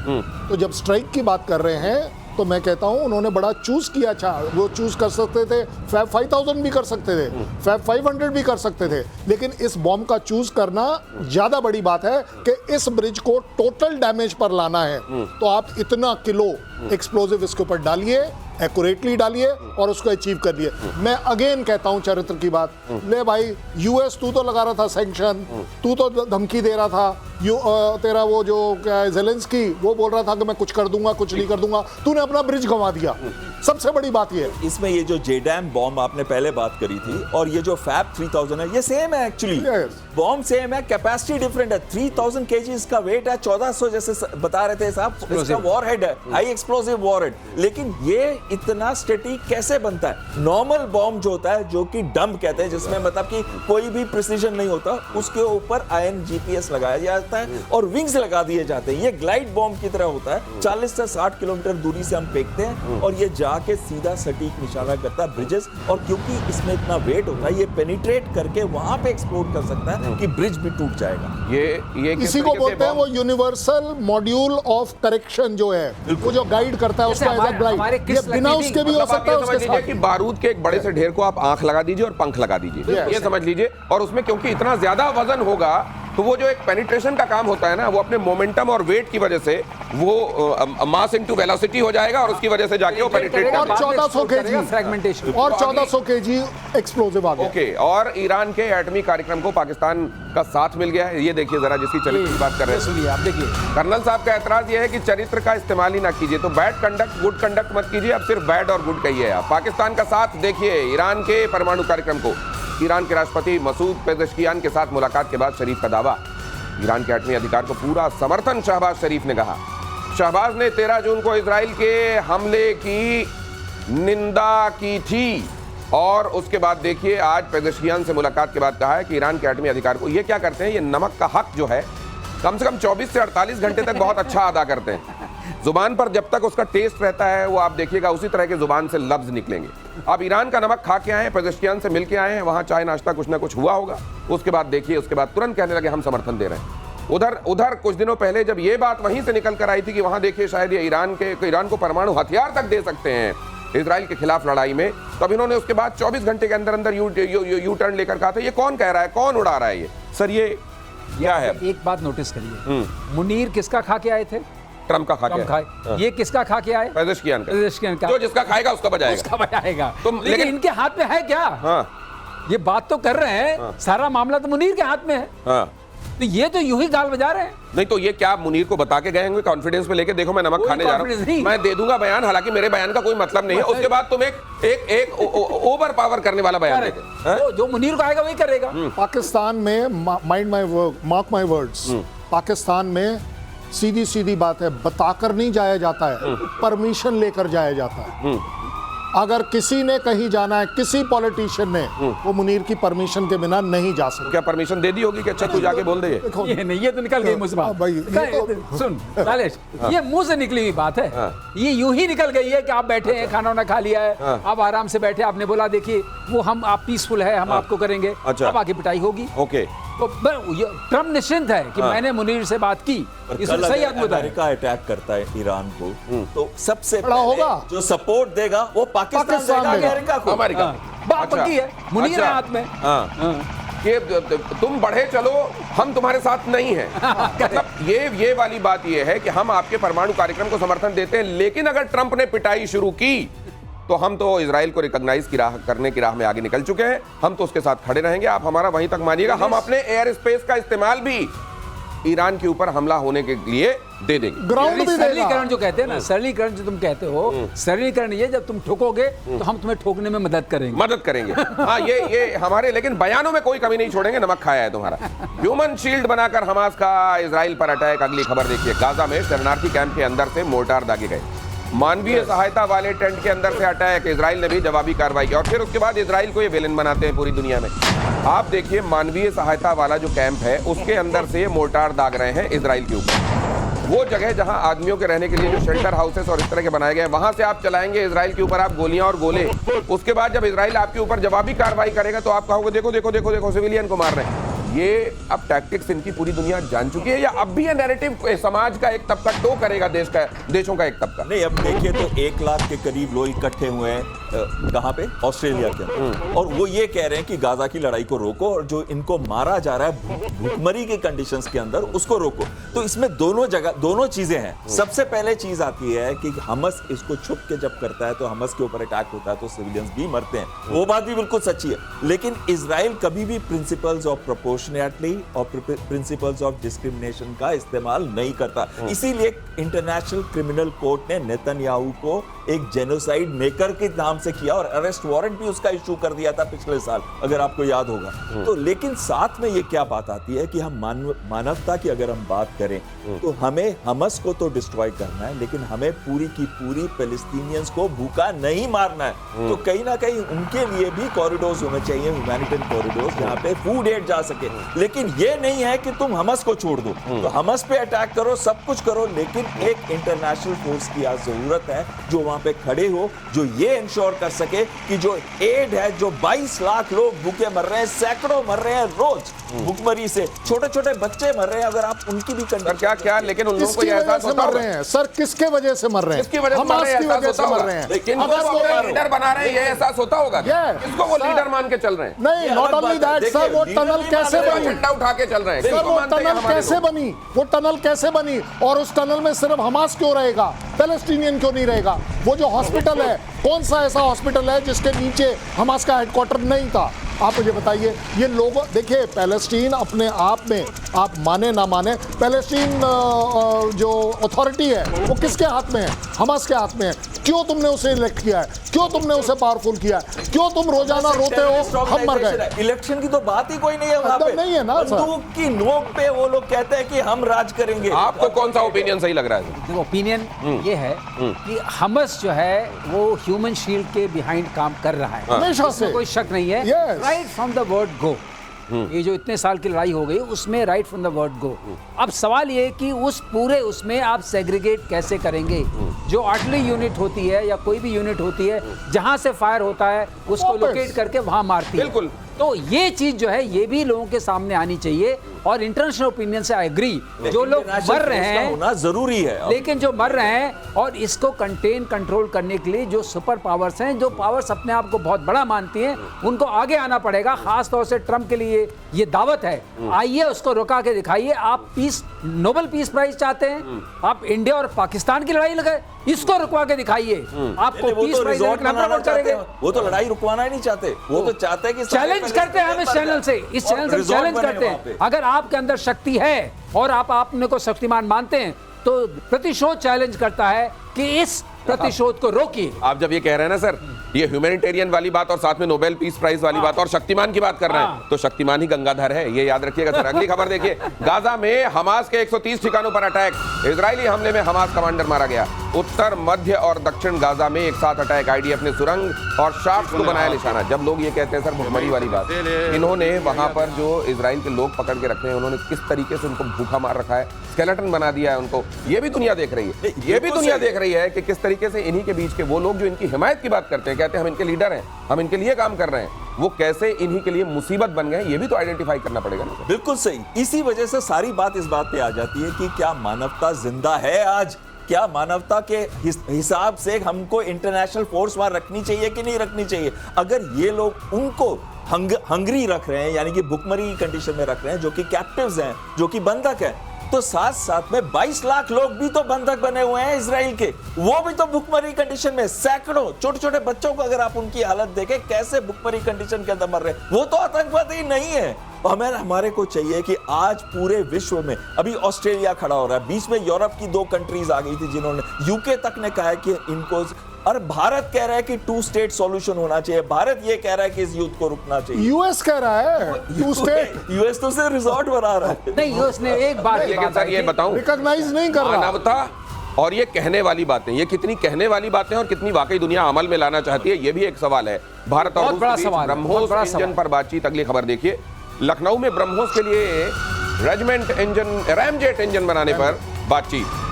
तो जब स्ट्राइक की बात कर रहे हैं, तो मैं कहता हूं उन्होंने बड़ा चूज किया। अच्छा, वो चूज कर सकते थे, फैब 5000 भी कर सकते थे, फैब 500 भी कर सकते थे, लेकिन इस बॉम्ब का चूज करना ज्यादा बड़ी बात है कि इस ब्रिज को टोटल डैमेज पर लाना है। तो आप इतना किलो एक्सप्लोजिव इसके ऊपर डालिए, एक्यूरेटली डालिए और उसको अचीव कर लिए। मैं अगेन कहता हूं चरित्र की बात, ले भाई यूएस, तू तो लगा रहा था सैंक्शन, तू तो धमकी दे रहा था, तेरा वो जो क्या है जेलेंस्की, वो बोल रहा था कि मैं कुछ कर दूंगा, कुछ नहीं कर दूंगा, तूने अपना ब्रिज गंवा दिया। सबसे बड़ी बात ये है इसमें, ये जो जेडैम बॉम्ब आपने पहले बात करी थी, और ये जो फैब 3000 है, ये सेम है एक्चुअली। बॉम्ब सेम है, कैपेसिटी डिफरेंट है। 3000 केजी इसका वेट है, 1400 जैसे बता रहे थे साहब, इसका वॉरहेड है, हाई एक्सप्लोसिव वॉरहेड। लेकिन ये इतना स्टैटिक कैसे बनता है? नॉर्मल बॉम्ब जो होता है, जो कि डंप कहते हैं, जिसमें मतलब कि कोई भी प्रिसीजन नहीं होता, उसके ऊपर आयन GPS लगाया जाता है और विंग्स लगा दिए जाते हैं। ये ग्लाइड बॉम्ब की तरह होता है, 40 से 60 किलोमीटर दूरी से हम फेंकते हैं और ये जाके सीधा सटीक निशाना करता है ब्रिजेस। और क्योंकि इसमें इतना वेट होता है, ये पेनिट्रेट करके वहां पे एक्सप्लोड कर सकता है कि ब्रिज भी टूट जाएगा। ये इसी को बोलते हैं वो यूनिवर्सल मॉड्यूल ऑफ करेक्शन जो है, वो जो गाइड करता है उसका एज गाइड। ये बिना उसके भी हो सकता है। समझ लीजिए कि बारूद के एक बड़े से ढेर को आप आंख लगा दीजिए और पंख लगा दीजिए, ये समझ लीजिए। और उसमें क्योंकि इतना ज्यादा वजन होगा, तो वो जो एक पेनिट्रेशन का काम होता है ना, वो अपने मोमेंटम और वेट की वजह से वो मास इनटू वेलोसिटी हो जाएगा और उसकी वजह से जाके वो पेनिट्रेट और 1400 केजी फ्रैगमेंटेशन और 1400 केजी एक्सप्लोजिव आ गया। ओके, और ईरान के एटमी कार्यक्रम को पाकिस्तान का साथ मिल गया है। ये देखिए जरा, जिसकी चरित्र की बात कर रहे हैं, आप देखिए कर्नल साहब का एतराज ये है कि चरित्र का इस्तेमाल ही ना कीजिए, तो बैड कंडक्ट गुड कंडक्ट मत कीजिए, अब सिर्फ बैड और गुड कहिए। आप पाकिस्तान का साथ देखिए ईरान के परमाणु कार्यक्रम को। ईरान के राष्ट्रपति मसूद पेज़ेश्कियान के साथ मुलाकात के बाद शरीफ का दावा, ईरान के एटमी अधिकार को पूरा समर्थन। शहबाज शरीफ ने कहा, शहबाज ने 13 जून को इजराइल के हमले की निंदा की थी। और उसके बाद देखिए आज पेजेशियान से मुलाकात के बाद कहा है कि ईरान के एटमी अधिकार को ये क्या करते हैं, ये नमक का हक जो है कम से कम 24 से 48 घंटे तक बहुत अच्छा अदा करते हैं। जुबान पर जब तक उसका टेस्ट रहता है वो आप देखिएगा उसी तरह के जुबान से लफ्ज निकलेंगे। अब ईरान का नमक खा के आए हैं, पेजेशियान से मिल के आए हैं, वहां चाय नाश्ता कुछ ना कुछ हुआ होगा। उसके बाद देखिए, उसके बाद तुरंत कहने लगे हम समर्थन दे रहे हैं। उधर कुछ दिनों पहले जब ये बात वहीं से निकल कर आई थी कि वहां देखिए शायद ये ईरान को परमाणु हथियार तक दे सकते हैं इजराइल के खिलाफ लड़ाई में, तब इन्होंने उसके बाद 24 घंटे के अंदर अंदर यू टर्न लेकर कहा था ये कौन कह रहा है, कौन उड़ा रहा है ये सर, ये क्या है? एक बात नोटिस करिए, मुनीर किसका खा के आए थे? ट्रम्प का खा के खाए। हाँ। ये किसका खा के आए? पेजेशियान का। जो जिसका खाएगा उसका बजाएगा। लेकिन इनके हाथ में है क्या? हाँ। ये बात तो कर रहे हैं, हाँ। सारा मामला तो मुनीर के हाथ में है। हाँ। तो ये तो यूं ही गाल बजा रहे हैं। नहीं तो ये क्या मुनीर को बता के गए होंगे कॉन्फिडेंस में लेके, देखो मैं नमक खाने जा रहा हूँ, मैं दे दूंगा बयान, हालांकि मेरे बयान का कोई मतलब नहीं है। उसके बाद तुम एक ओवर पावर करने वाला बयान देते। जो मुनीर को आएगा वही करेगा। पाकिस्तान में mind my mark my words, Pakistan में सीधी सीधी बात है, बताकर नहीं जाया जाता है, परमिशन लेकर जाया जाता है। अगर किसी ने कहीं जाना है, किसी पॉलिटिशियन ने, वो मुनीर की परमिशन के बिना नहीं जा सकता। क्या परमिशन दे दी होगी कि अच्छा तू जाके बोल दे? ये नहीं, ये तो निकल गई मुझ बात भाई, सुन नालेश, ये मुंह से निकली हुई बात है। ये यूं ही निकल गई है कि आप बैठे हैं, खाना वाना खा लिया है, आप आराम से बैठे, आपने बोला देखिए वो आप पीसफुल है, हम आपको करेंगे, अब आगे पिटाई होगी। ओके, तो ट्रम्प निश्चिंत है कि मैंने मुनीर से बात की, इसमें सही आदमी बताया। अमेरिका अटैक करता है ईरान को, तो सबसे बड़ा होगा जो सपोर्ट देगा वो पाकिस्तान देगा अमेरिका को। अमेरिका बात पक्की है, मुनीर है हाथ में। कि तुम बढ़े चलो, हम तुम्हारे साथ नहीं हैं। मतलब ये वाली बात ये है कि हम आपके परमाणु कार्यक्रम को समर्थन देते हैं, लेकिन अगर ट्रंप ने पिटाई शुरू की तो हम तो इजराइल को रिकॉग्नाइज करने की राह में आगे निकल चुके हैं, हम तो उसके साथ खड़े रहेंगे। आप हमारा वहीं तक मानिएगा, हम अपने एयर स्पेस का इस्तेमाल भी ईरान के ऊपर हमला होने के लिए दे देंगे। ग्राउंड भी सरलीकरण जो कहते हैं ना, सरलीकरण जो तुम कहते हो, सरलीकरण ये जब तुम ठोकोगे तो हम तुम्हें ठोकने में मदद करेंगे। हाँ, ये हमारे, लेकिन बयानों में कोई कमी नहीं छोड़ेंगे। नमक खाया है तुम्हारा। ह्यूमन शील्ड बनाकर हमास का इजराइल पर अटैक। अगली खबर देखिए, गाजा में शरणार्थी कैंप के अंदर से मोर्टार दागे गए। मानवीय सहायता वाले टेंट के अंदर से अटैक, इजराइल ने भी जवाबी कार्रवाई की। और फिर उसके बाद इजराइल को ये विलेन बनाते हैं पूरी दुनिया में। आप देखिए, मानवीय सहायता वाला जो कैंप है उसके अंदर से ये मोर्टार दाग रहे हैं इजराइल के ऊपर। वो जगह जहां आदमियों के रहने के लिए जो शेल्टर हाउसेस और इस तरह के बनाए गए, वहां से आप चलाएंगे इजराइल के ऊपर आप गोलियां और गोले। उसके बाद जब इजराइल आपके ऊपर जवाबी कार्रवाई करेगा तो आप कहोगे देखो देखो देखो देखो सिविलियन को मार रहे हैं। ये अब टैक्टिक्स इनकी पूरी दुनिया जान चुकी है, या अब भी ये नैरेटिव समाज का एक तबका टो करेगा, देशों का एक तबका? नहीं, अब देखिए तो 1 लाख के करीब लोग इकट्ठे हुए हैं कहाँ पे, ऑस्ट्रेलिया के अंदर, और वो ये कह रहे हैं कि गाजा की लड़ाई को रोको और जो इनको मारा जा रहा है भूखमरी की कंडीशंस के अंदर उसको रोको। तो इसमें दोनों चीजें हैं। सबसे पहले चीज आती है कि हमस इसको छुप के जब करता है तो हमस के ऊपर अटैक होता है तो सिविलियंस भी मरते हैं, वो बात भी बिल्कुल सच्ची है। लेकिन इजराइल कभी भी प्रिंसिपल्स ऑफ प्रोपोर्शनैलिटी और प्रिंसिपल्स ऑफ डिस्क्रिमिनेशन का इस्तेमाल नहीं करता। इसीलिए इंटरनेशनल क्रिमिनल कोर्ट ने नेतन्याहू को एक जेनोसाइड मेकर के नाम से किया और अरेस्ट वारंट भी उसका इशू कर दिया था पिछले साल, अगर आपको याद होगा। तो लेकिन साथ में ये क्या बात आती है कि हम मानवता की अगर हम बात करें तो हमें हमस को तो डिस्ट्रॉय करना है, लेकिन हमें पूरी की पूरी पैलेस्टीनियंस को भूखा नहीं मारना है। तो कहीं ना कहीं उनके लिए भी कॉरिडोर्स होने चाहिए, ह्यूमैनिटेरियन कॉरिडोर्स, जहां पे फूड एड जा सके। लेकिन ये नहीं है कि तुम हमस को छोड़ दो, तो हमस पे अटैक करो, सब कुछ करो, लेकिन एक इंटरनेशनल फोर्स की आज जरूरत है जो वहां पे खड़े हो, जो ये इंश्योर कर सके कि जो एड है, जो 22 लाख लोग भूखे मर रहे हैं, सैकड़ों मर रहे हैं रोज भूखमरी से, छोटे छोटे बच्चे मर रहे हैं, अगर आप उनकी भी क्या लेकिन उन लोगों को एहसास होता मर रहे हैं सर, किसके वजह से मर रहे हैं? किसकी वजह से मर रहे हैं? लेकिन अगर वो लीडर बना रहे हैं, ये एहसास होता होगा किसको वो लीडर मान के चल रहे हैं? नहीं, नॉट ओनली दैट सर, वो टनल कैसे बनी, झंडा उठा के चल रहे हैं सर, वो टनल कैसे बनी, वो टनल कैसे बनी, और उस टनल में सिर्फ हमास क्यों रहेगा, पैलेस्टीनियन क्यों नहीं रहेगा? वो जो हॉस्पिटल है, कौन सा ऐसा हॉस्पिटल है जिसके नीचे हमास का हेडक्वार्टर नहीं था? आप मुझे बताइए। ये लोग देखिए, पैलेस्टीन अपने आप में, आप माने ना माने, पैलेस्टीन जो अथॉरिटी है वो किसके हाथ में है? हमास के हाथ में है। क्यों तुमने उसे इलेक्ट किया है, क्यों तुमने उसे पावरफुल किया है, क्यों तुम रोजाना रोते हो हम मर गए। इलेक्शन की तो बात ही कोई नहीं है वहां पे, नहीं है ना सर। बंदूक की नोक पे वो लोग कहते हैं कि हम राज करेंगे। आपको कौन सा ओपिनियन सही लग रहा है? ओपिनियन ये है कि हमास जो है वो ह्यूमन शील्ड के बिहाइंड काम कर रहा है, हमेशा से, कोई शक नहीं है। Yes. Right from the word go, ये जो इतने साल की लड़ाई हो गई उसमें right from the word go. अब सवाल ये है कि उस पूरे उसमें आप सेग्रीगेट कैसे करेंगे। जो आर्टिलरी यूनिट होती है या कोई भी यूनिट होती है जहां से फायर होता है उसको लोकेट करके वहां मारती है। बिल्कुल। तो ये चीज जो है ये भी लोगों के सामने आनी चाहिए और इंटरनेशनल ओपिनियन से आई एग्री। जो लोग मर रहे हैं होना जरूरी है, लेकिन जो मर रहे हैं और इसको कंट्रोल करने के लिए जो सुपर पावर्स हैं, जो पावर्स अपने आप को बहुत बड़ा मानती हैं, उनको आगे आना पड़ेगा। खास तौर से ट्रम्प के लिए ये दावत है, आइए उसको रुका के दिखाइए। आप नोबेल पीस प्राइज चाहते हैं, आप इंडिया और पाकिस्तान की लड़ाई लगाए, इसको रुकवा के दिखाइए। आपको पीस प्राइज करेंगे। वो तो लड़ाई रुकवाना ही नहीं चाहते, वो तो चाहते हैं कि चैलेंज करते हैं हम इस चैनल से चैलेंज करते हैं। अगर आपके अंदर शक्ति है और आप अपने को शक्तिमान मानते हैं तो प्रतिशोध चैलेंज करता है कि इस प्रतिशोध को रोकिए। आप जब ये कह रहे हैं ना सर, ये ह्यूमैनिटेरियन वाली बात और साथ में नोबेल पीस प्राइज वाली बात और शक्तिमान की बात कर रहे हैं, तो शक्तिमान ही गंगाधर है, ये याद रखिएगा सर। अगली खबर देखिए, गाजा में हमास के 130 ठिकानों पर अटैक, इजरायली हमले में हमास कमांडर मारा गया। उत्तर, मध्य और दक्षिण गाजा में एक साथ अटैक, आईडीएफ ने सुरंग और शाफ्ट को बनाया निशाना। जब लोग ये कहते हैं सर भुखमरी वाली बात, इन्होंने वहां पर जो इजराइल के लोग पकड़ के रखे हैं, उन्होंने किस तरीके से उनको भूखा मार रखा है, स्केलेटन बना दिया है उनको, ये भी दुनिया देख रही है। ये भी दुनिया देख रही है कि किस तरीके से इन्हीं के बीच के वो लोग जो इनकी हिमायत की बात करते हैं, कहते हैं हम इनके लीडर हैं, हम इनके लिए काम कर रहे हैं, वो कैसे इन्हीं के लिए मुसीबत बन गए, ये भी तो आइडेंटिफाई करना पड़ेगा ना। बिल्कुल सही। इसी वजह से सारी बात इस बात पे आ जाती है कि क्या मानवता जिंदा है आज? क्या मानवता के हिसाब से हमको इंटरनेशनल फोर्स वहां रखनी चाहिए कि नहीं रखनी चाहिए? अगर ये लोग उनको हंगरी रख रहे हैं, यानी कि भुखमरी की कंडीशन में रख रहे हैं, जो कि कैप्टिव्स हैं, जो कि बंधक हैं, तो साथ साथ में 22 लाख लोग भी तो बंधक बने हुए हैं इजराइल के, वो भी तो भुखमरी कंडीशन में। सैकड़ों छोटे छोटे बच्चों को अगर आप उनकी हालत देखें, कैसे भुखमरी कंडीशन के अंदर मर रहे हैं, वो तो आतंकवादी नहीं है। हमारे को चाहिए कि आज पूरे विश्व में, अभी ऑस्ट्रेलिया खड़ा हो रहा है, बीच में यूरोप की 2 कंट्रीज आ गई थी जिन्होंने, यूके तक ने कहा है कि इनको, और भारत कह रहा है कि 2 स्टेट सॉल्यूशन होना चाहिए। भारत ये कह रहा है कि इस युद्ध को रुकना चाहिए। यूएस कह रहा है 2 स्टेट, यूएस तो से रिजॉर्ट बना रहा है। नहीं, यूएस ने एक बार लेकिन सर ये बताऊं, रिकॉग्नाइज नहीं कर रहा। मानवता और ये कहने वाली बातें, ये कितनी कहने वाली बातें और कितनी वाकई दुनिया अमल में लाना चाहती है, ये भी एक सवाल है। भारत और रूस के बीच ब्रह्मोस इंजन पर बातचीत। अगली खबर देखिए, लखनऊ में ब्रह्मोस के लिए रेजिमेंट इंजन, रैमजेट इंजन बनाने पर बातचीत।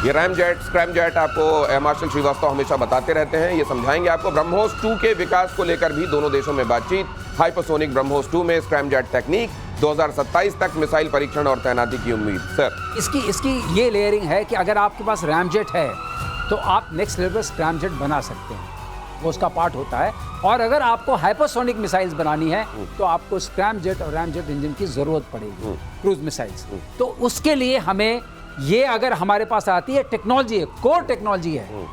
ये रैमजेट, स्क्रैमजेट आपको एयर मार्शल श्रीवास्तव हमेशा बताते रहते हैं, ये समझाएंगे आपको। ब्रह्मोस 2 के विकास को लेकर भी दोनों देशों में बातचीत। हाइपरसोनिक ब्रह्मोस 2 में स्क्रैमजेट टेक्निक, 2027 तक मिसाइल परीक्षण और तैनाती की उम्मीद। सर इसकी ये लेयरिंग है कि अगर आपके पास रैमजेट है तो आप नेक्स्ट लेवल स्क्रैमजेट बना सकते हैं, वो उसका पार्ट होता है। और अगर आपको हाइपरसोनिक मिसाइल्स बनानी है तो आपको स्क्रैमजेट और रैमजेट इंजन की जरूरत पड़ेगी, क्रूज मिसाइल्स। तो उसके लिए हमें ये, अगर हमारे पास आती है टेक्नोलॉजी है, कोर टेक्नोलॉजी है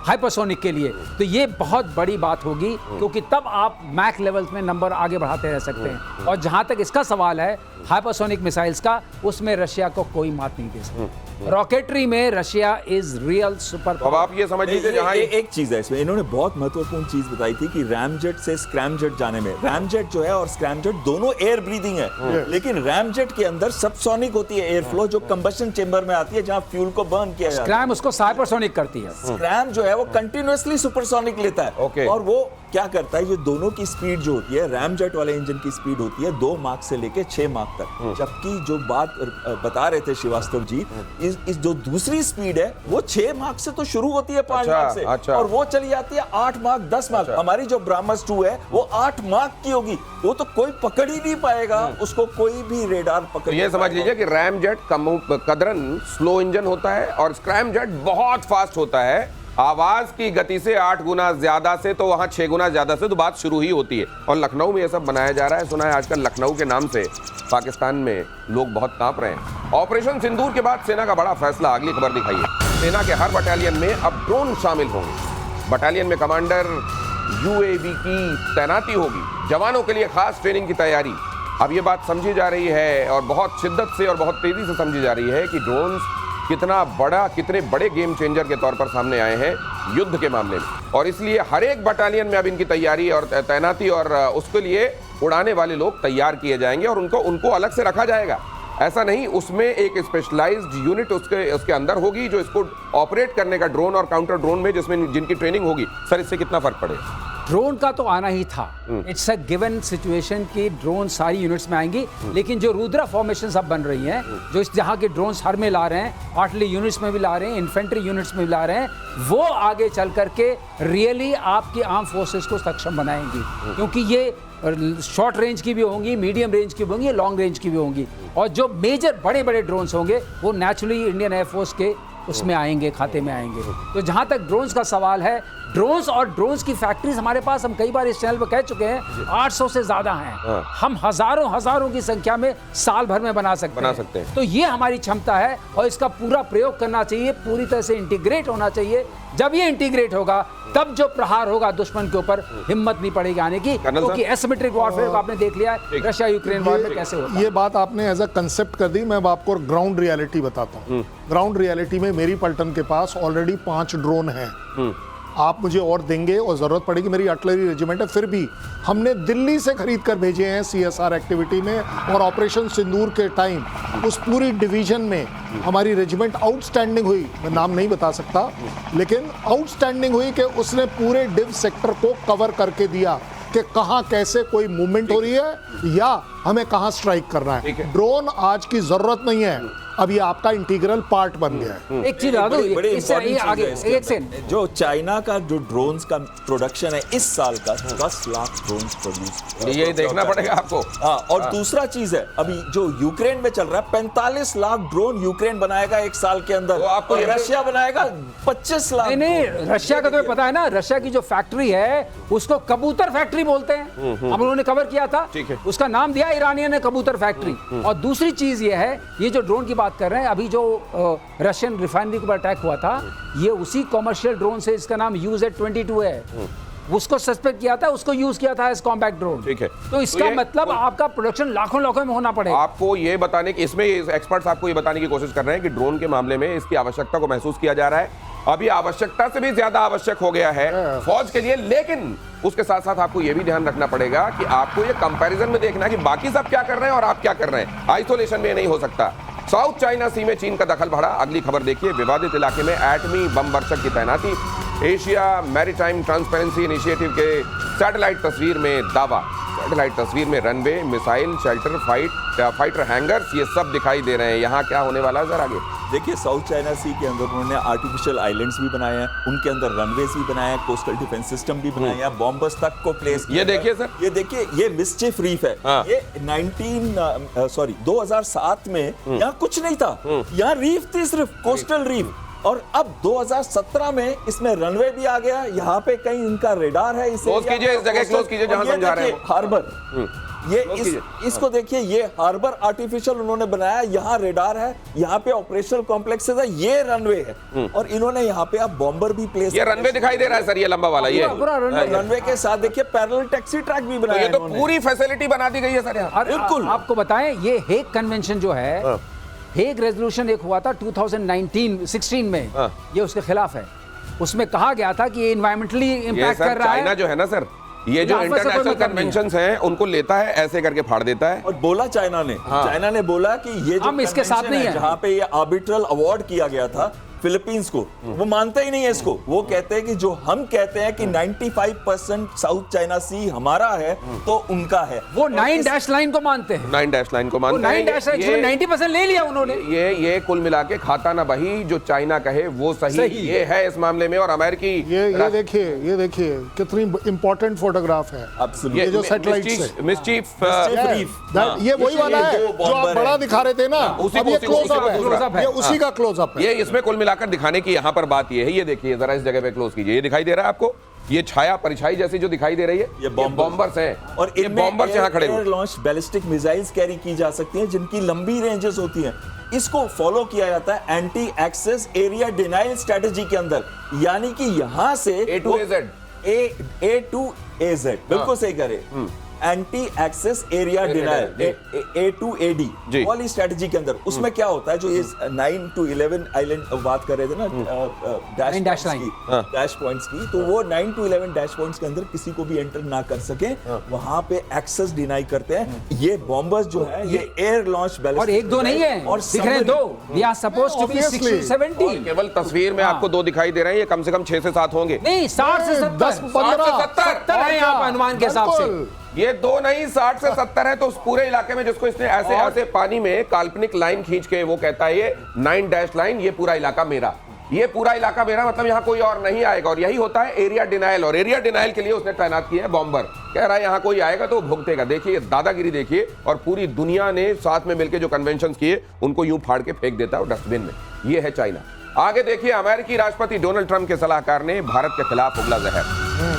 हाइपरसोनिक के लिए, तो ये बहुत बड़ी बात होगी, क्योंकि तब आप मैक लेवल्स में नंबर आगे बढ़ाते रह सकते हैं। और जहां तक इसका सवाल है हाइपरसोनिक मिसाइल्स का, उसमें रशिया को कोई मात नहीं दे सकता। रॉकेटरी में रशिया इज रियल सुपर। अब आप ये समझ लीजिए, जहां एक चीज है इसमें, इन्होंने बहुत महत्वपूर्ण चीज बताई थी कि रैमजेट से स्क्रैमजेट जाने में, रैमजेट जो है और स्क्रैमजेट दोनों एयर ब्रीदिंग है, लेकिन रैमजेट के अंदर सबसोनिक होती है एयर फ्लो, जो कंबशन चेंबर में आती है, जहां फ्यूल को बर्न किया जाता है। स्क्रैम उसको हाइपरसोनिक करती है। स्क्रैम जो है वो कंटिन्यूअसली सुपरसोनिक लेता है। और वो क्या करता है, ये दोनों की स्पीड जो होती है, रैमजेट वाले इंजन की स्पीड होती है 2 मार्क से लेके 6 मार्क तक, जबकि जो बात बता रहे थे श्रीवास्तव जी, इस जो दूसरी स्पीड है वो 6 मार्क से तो शुरू होती है, 5 मार्क से, और वो चली जाती है 8 मार्क 10 मार्क। हमारी जो ब्रह्मोस 2 है वो 8 मार्क की होगी, वो तो कोई पकड़ ही नहीं पाएगा उसको, कोई भी रेडार पकड़। ये समझ लीजिए कि रैमजेट कदरन स्लो इंजन होता है और स्क्रैमजेट बहुत फास्ट होता है। आवाज की गति से 8 गुना ज्यादा से, तो वहां 6 गुना ज्यादा से तो बात शुरू ही होती है। और लखनऊ में ये सब बनाया जा रहा है। सुना है आजकल लखनऊ के नाम से पाकिस्तान में लोग बहुत कांप रहे हैं। ऑपरेशन सिंदूर के बाद सेना का बड़ा फैसला। अगली खबर दिखाइए, सेना के हर बटालियन में अब ड्रोन शामिल होंगे। बटालियन में कमांडर UAV की तैनाती होगी। जवानों के लिए खास ट्रेनिंग की तैयारी। अब ये बात समझी जा रही है और बहुत शिद्दत से और बहुत तेजी से समझी जा रही है कि ड्रोन्स कितने बड़े गेम चेंजर के तौर पर सामने आए हैं युद्ध के मामले में। और इसलिए हर एक बटालियन में अब इनकी तैयारी और तैनाती और उसके लिए उड़ाने वाले लोग तैयार किए जाएंगे और उनको अलग से रखा जाएगा। ऐसा नहीं, उसमें एक स्पेशलाइज्ड यूनिट उसके अंदर होगी जो इसको ऑपरेट करने का, ड्रोन और काउंटर ड्रोन में जिनकी ट्रेनिंग होगी। सर, इससे कितना फर्क पड़ेगा? ड्रोन का तो आना ही था। इट्स अ गिवन सिचुएशन कि ड्रोन सारी यूनिट्स में आएंगी, लेकिन जो रुद्रा फॉर्मेशन अब बन रही हैं, जो इस जहाँ के ड्रोन्स हर में ला रहे हैं, आर्टिलरी यूनिट्स में भी ला रहे हैं, इन्फेंट्री यूनिट्स में भी ला रहे हैं, वो आगे चल करके रियली आपकी आर्म फोर्सेस को सक्षम बनाएंगी, क्योंकि ये शॉर्ट रेंज की भी होंगी, मीडियम रेंज की भी होंगी, लॉन्ग रेंज की भी होंगी। और जो मेजर बड़े बड़े ड्रोन्स होंगे वो नेचुरली इंडियन एयरफोर्स के उसमें आएंगे, खाते में आएंगे। तो जहां तक ड्रोन्स का सवाल है, ड्रोन्स और ड्रोन्स की फैक्ट्रीज हमारे पास, हम कई बार इस चैनल पर कह चुके हैं, 800 से ज्यादा हैं। हम हजारों की संख्या में साल भर में बना सकते हैं। तो ये हमारी क्षमता है और इसका पूरा प्रयोग करना चाहिए, पूरी तरह से इंटीग्रेट होना चाहिए। जब ये इंटीग्रेट होगा तब जो प्रहार होगा दुश्मन के ऊपर, हिम्मत नहीं पड़ेगी आने की, क्योंकि एसिमेट्रिक वॉरफेयर को आपने देख लिया है रशिया यूक्रेन वॉर में कैसे होता है। ये बात आपने एज अ कंसेप्ट कर दी, मैं अब आपको ग्राउंड रियलिटी बताता हूँ। ग्राउंड रियलिटी में मेरी पलटन के पास ऑलरेडी 5 ड्रोन हैं। आप मुझे और देंगे और जरूरत पड़ेगी, मेरी आर्टिलरी रेजिमेंट है, फिर भी हमने दिल्ली से खरीद कर भेजे हैं CSR एक्टिविटी में। और ऑपरेशन सिंदूर के टाइम उस पूरी डिवीजन में हमारी रेजिमेंट आउटस्टैंडिंग हुई। मैं नाम नहीं बता सकता, लेकिन आउटस्टैंडिंग हुई कि उसने पूरे डिव सेक्टर को कवर करके दिया कि कहां कैसे कोई मूवमेंट हो रही है या हमें कहां स्ट्राइक करना है। ड्रोन आज की जरूरत नहीं है, अब ये आपका इंटीग्रल पार्ट बन गया है। एक चीज बता दूं, इससे आगे एक सेकंड, जो चाइना का जो ड्रोन्स का प्रोडक्शन है इस साल का 10 लाख ड्रोन्स प्रोड्यूस, ये देखना पड़ेगा आपको। हाँ, और दूसरा चीज है, अभी जो यूक्रेन में चल रहा है, 45 लाख ड्रोन यूक्रेन बनाएगा एक साल के अंदर, आपको रशिया बनाएगा 25 लाख। नहीं, रशिया का तुम्हें पता है ना, रशिया की जो फैक्ट्री है उसको कबूतर फैक्ट्री बोलते हैं। हम लोगों ने कवर किया था, उसका नाम दिया ईरानियन ने कबूतर फैक्ट्री। और दूसरी चीज ये है, ये जो ड्रोन की बात कर रहे हैं, अभी जो रशियन रिफाइनरी के ऊपर अटैक हुआ था, ये उसी कॉमर्शियल ड्रोन से, इसका नाम UZ-22 है, उसको सस्पेक्ट किया था, उसको यूज किया था एज कॉम्बैक्ट ड्रोन। ठीक है, तो इसका मतलब आपका प्रोडक्शन लाखों में होना पड़ेगा। आपको ये बताने की, इसमें एक्सपर्ट्स आपको ये बताने की कोशिश कर रहे हैं कि ड्रोन के मामले में इसकी आवश्यकता को महसूस किया जा रहा है। अब ये आवश्यकता से भी ज्यादा आवश्यक हो गया है फौज के लिए, लेकिन उसके साथ साथ आपको ये भी ध्यान रखना पड़ेगा कि आपको ये कंपैरिजन में देखना है कि बाकी सब क्या कर रहे हैं और आप क्या कर रहे हैं। आइसोलेशन में ये नहीं हो सकता। साउथ चाइना सी में चीन का दखल बढ़ा। अगली खबर देखिए, विवादित इलाके में एटमी बम वर्षक की तैनाती। एशिया मैरीटाइम ट्रांसपेरेंसी इनिशिएटिव के सैटेलाइट तस्वीर में दावा। सैटेलाइट तस्वीर में runway, missile shelter, fighter hangers, ये सब दिखाई दे रहे हैं। यहाँ क्या होने वाला है, जरा आगे देखिए। साउथ चाइना सी के अंदर उन्होंने आर्टिफिशियल आइलैंड्स भी बनाए हैं, उनके अंदर रनवेज भी बनाए हैं, कोस्टल डिफेंस सिस्टम भी बनाए हैं, बॉम्बर्स तक को प्लेस। ये देखिए सर, ये देखिए, ये मिस्चिफ रीफ है। हाँ। ये 2007 में यहाँ कुछ नहीं था, यहाँ रीफ थी, सिर्फ कोस्टल रीफ। और अब 2017 में इसमें रनवे भी आ गया, यहाँ पे कहीं इनका रेडार है। क्लोज कीजिए, इस जगह क्लोज कीजिए जहां समझा रहे हैं। हार्बर, ये इसको देखिए, ये हार्बर आर्टिफिशियल उन्होंने बनाया, यहाँ रेडार है, यहाँ पे ऑपरेशनल कॉम्प्लेक्सेस है, ये रनवे है। और इन्होंने यहाँ पे अब बॉम्बर भी प्लेस। ये रनवे दिखाई दे रहा है सर, ये लंबा वाला, ये रनवे के साथ देखिए पैरेलल टैक्सी ट्रैक भी बनाया। ये तो पूरी फैसिलिटी बना दी गई है सर यहाँ। बिल्कुल। आपको बताएं, ये हेग कन्वेंशन जो है, हेग रेजोल्यूशन एक हुआ था 2016 में, ये उसके खिलाफ है। उसमें कहा गया था कि ये एनवायरमेंटली इंपैक्ट कर रहा है। चाइना जो है ना सर, ये जो इंटरनेशनल कन्वेंशंस हैं उनको लेता है, ऐसे करके फाड़ देता है। और बोला चाइना ने बोला कि ये जो हम इसके साथ नहीं है, जहां पे ये आर्बिट्रल अवार्ड किया गया था फिलीपींस को, वो मानते ही नहीं है इसको। वो कहते हैं कि जो हम कहते हैं कि 95% साउथ चाइना सी हमारा है, तो उनका है। वो 9 डैश लाइन को मानते हैं, 9 डैश लाइन को मानते हैं। 9 डैश लाइन 90% ले लिया उन्होंने। ये कुल मिला के खाता ना बही, जो चाइना कहे वो सही ये है इस मामले में। और अमेरिकी ये देखिए कितनी इंपॉर्टेंट फोटोग्राफ है। ये जो सैटेलाइट से मिस्चीफ, ये वही वाला है जो आप बड़ा दिखा रहे थे ना, अब ये क्लोजअप है, ये उसी का क्लोजअप है। ये इसमें कुल मिलाकर दिखाने की यहाँ पर बात ये है। ये देखिए जरा, इस जगह पे क्लोज कीजिए, ये दिखाई दे रहा है आपको, ये छाया परिछाई जैसी जो दिखाई दे रही है, ये बॉम्बर्स हैं। और ये बॉम्बर्स यहाँ खड़े हुए, लॉन्च बैलिस्टिक मिसाइल्स कैरी की जा सकती हैं, जिनकी लंबी रेंजेस होती हैं। इसको फॉलो किया जाता है anti access area denial strategy के अंदर, यानी कि यहां से A to AZ, A to AZ, बिल्कुल सही करे। Anti access area denial, A2AD जी। वाली स्ट्रेटजी के अंदर उसमें क्या होता है, जो ये 9 to 11 आइलैंड बात कर रहे थे ना, डैश पॉइंट्स की, तो वो 9 to 11 डैश पॉइंट्स के अंदर किसी को भी एंटर ना कर सके, वहां पे एक्सेस डिनाई करते हैं ये बॉम्बर्स जो है, ये एयर लॉन्च बैलिस्टिक, और एक दो नहीं है, और दिख रहे हैं दो, we are supposed to be 60 70। केवल तस्वीर में आपको 2 दिखाई दे रहे हैं, ये कम से कम 6 से 7 होंगे। नहीं, 60 से 70, 10 15 70 है यहाँ पर अनुमान के हिसाब से। ये 2 नहीं 60 से 70 है। तो उस पूरे इलाके में जिसको इसने ऐसे ऐसे पानी में काल्पनिक लाइन खींच के वो कहता है ये 9 डैश लाइन, ये पूरा इलाका मेरा, ये पूरा इलाका मेरा, मतलब यहाँ कोई और नहीं आएगा। और यही होता है एरिया डिनायल, और एरिया डिनायल के लिए उसने तैनात किया है बॉम्बर। कह रहा है यहाँ कोई आएगा तो भुगतेगा। देखिए दादागिरी देखिए, और पूरी दुनिया ने साथ में मिलकर जो कन्वेंशन किए उनको यूं फाड़ के फेंक देता है डस्टबिन में। ये है चाइना। आगे देखिए, अमेरिकी राष्ट्रपति डोनाल्ड ट्रंप के सलाहकार ने भारत के खिलाफ उगला जहर।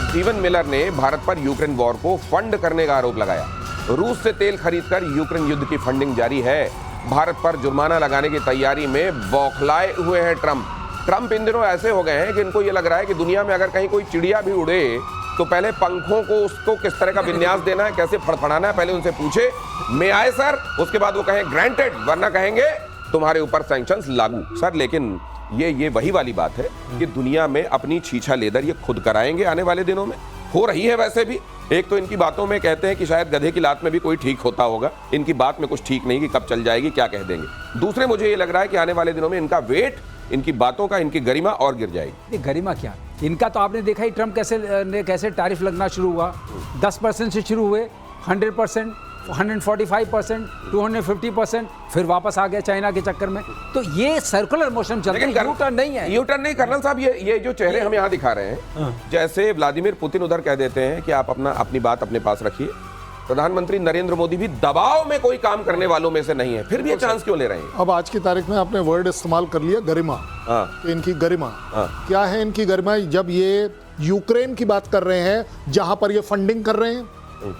स्टीवन मिलर ने भारत पर यूक्रेन वॉर को फंड करने का आरोप लगाया। रूस से तेल खरीदकर यूक्रेन युद्ध की फंडिंग जारी है। भारत पर जुर्माना लगाने की तैयारी में बौखलाए हुए हैं ट्रंप इन दिनों ऐसे हो गए हैं कि इनको ये लग रहा है कि दुनिया में अगर कहीं कोई चिड़िया भी उड़े तो पहले पंखों को उसको किस तरह का विन्यास देना है, कैसे फड़फड़ाना है, पहले उनसे पूछे मैं आए सर, उसके बाद वो कहें ग्रांटेड, वरना कहेंगे तुम्हारे ऊपर सैंक्शंस लागू सर। लेकिन ये वही वाली बात है कि दुनिया में अपनी छीछा लेदर ये खुद कराएंगे आने वाले दिनों में। हो रही है वैसे भी। एक तो इनकी बातों में कहते हैं कि शायद गधे की लात में भी कोई ठीक होता होगा, इनकी बात में कुछ ठीक नहीं कि कब चल जाएगी, क्या कह देंगे। दूसरे मुझे ये लग रहा है कि आने वाले दिनों में इनका वेट, इनकी बातों का, इनकी गरिमा और गिर जाएगी। गरिमा क्या, इनका तो आपने देखा ही, ट्रंप कैसे टैरिफ लगना शुरू हुआ। 10% से शुरू हुए, 100%, 145%, 250%, फिर वापस आ गया चाइना के चक्कर में। तो ये सर्कुलर मोशन चल रहा है, यू टर्न नहीं है। यू टर्न नहीं, कर्नल साहब, ये जो चेहरे हम यहाँ दिखा रहे हैं, जैसे व्लादिमीर पुतिन उधर कह देते हैं कि आप अपनी बात अपने पास रखिए, प्रधानमंत्री नरेंद्र मोदी भी दबाव में कोई काम करने वालों में से नहीं है, फिर भी ये चांस क्यों ले रहे हैं? अब आज की तारीख में आपने वर्ड इस्तेमाल कर लिया गरिमा। कि इनकी गरिमा क्या है? इनकी गरिमा जब ये यूक्रेन की बात कर रहे हैं, जहां पर ये फंडिंग कर रहे हैं,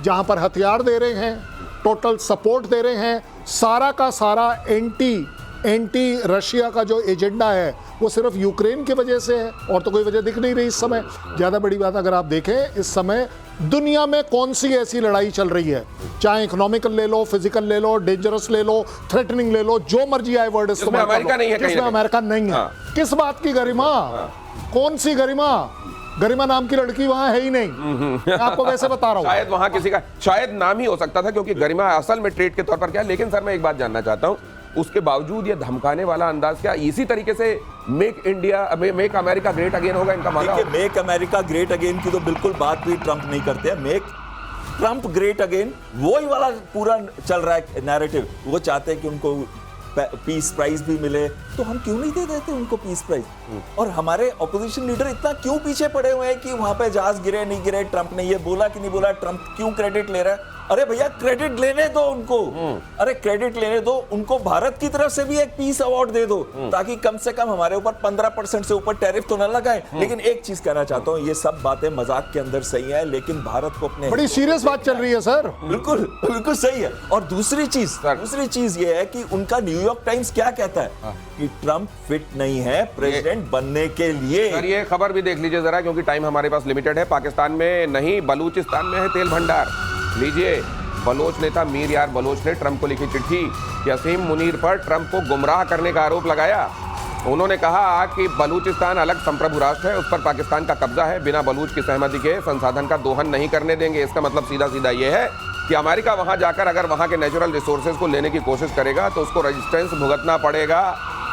जहां पर हथियार दे रहे हैं, टोटल सपोर्ट दे रहे हैं, सारा का सारा एंटी रशिया का जो एजेंडा है वो सिर्फ यूक्रेन की वजह से है, और तो कोई वजह दिख नहीं रही इस समय। ज्यादा बड़ी बात अगर आप देखें, इस समय दुनिया में कौन सी ऐसी लड़ाई चल रही है, चाहे इकोनॉमिकल ले लो, फिजिकल ले लो, डेंजरस ले लो, थ्रेटनिंग ले लो, जो मर्जी आए वर्ड इस्तेमाल कर लो, जिसमें अमेरिका नहीं है। किस बात की गरिमा? कौन सी गरिमा? गरिमा नाम की लड़की वहां है ही नहीं। मैं आपको वैसे बता रहा हूं। शायद वहां किसी का शायद नाम ही हो सकता था, क्योंकि गरिमा असल में ट्रेड के तौर पर क्या है। लेकिन सर मैं एक बात जानना चाहता हूं, उसके बावजूद ये धमकाने वाला अंदाज क्या इसी तरीके से मेक अमेरिका ग्रेट अगेन होगा इनका माना? देखिए, मेक अमेरिका ग्रेट अगेन की तो बिल्कुल बात भी ट्रंप नहीं करते हैं। मेक ट्रंप ग्रेट अगेन वही वाला पूरा चल रहा है नैरेटिव। वो चाहते हैं कि उनको पीस प्राइज भी मिले, तो हम क्यों नहीं दे देते उनको पीस प्राइज? और हमारे ऑपोजिशन लीडर इतना क्यों पीछे पड़े हुए हैं कि वहां पे जहाज गिरे नहीं गिरे, ट्रंप ने ये बोला कि नहीं बोला, ट्रंप क्यों क्रेडिट ले रहा है? अरे भैया क्रेडिट लेने दो उनको, अरे क्रेडिट लेने दो उनको। भारत की तरफ से भी एक पीस अवार्ड दे दो, ताकि कम से कम हमारे ऊपर 15% से ऊपर टैरिफ तो न लगाए। लेकिन एक चीज कहना चाहता हूँ, ये सब बातें मजाक के अंदर सही है, लेकिन भारत को अपने बड़ी सीरियस बात चल रही है सर। बिल्कुल बिल्कुल सही है। और दूसरी चीज ये है कि उनका न्यूयॉर्क टाइम्स क्या कहता है कि ट्रंप फिट नहीं है प्रेसिडेंट बनने के लिए। सर ये खबर भी देख लीजिए जरा, क्योंकि टाइम हमारे पास लिमिटेड है। पाकिस्तान में नहीं, बलूचिस्तान में है तेल भंडार। लीजिए, बलोच नेता मीर यार बलोच ने ट्रंप को लिखी चिट्ठी। यासीम मुनीर पर ट्रंप को गुमराह करने का आरोप लगाया। उन्होंने कहा कि बलूचिस्तान अलग संप्रभु राष्ट्र है, उस पर पाकिस्तान का कब्जा है, बिना बलूच की सहमति के संसाधन का दोहन नहीं करने देंगे। इसका मतलब सीधा सीधा ये है कि अमेरिका वहां जाकर अगर वहां के नेचुरल रिसोर्सेज को लेने की कोशिश करेगा तो उसको रेजिस्टेंस भुगतना पड़ेगा।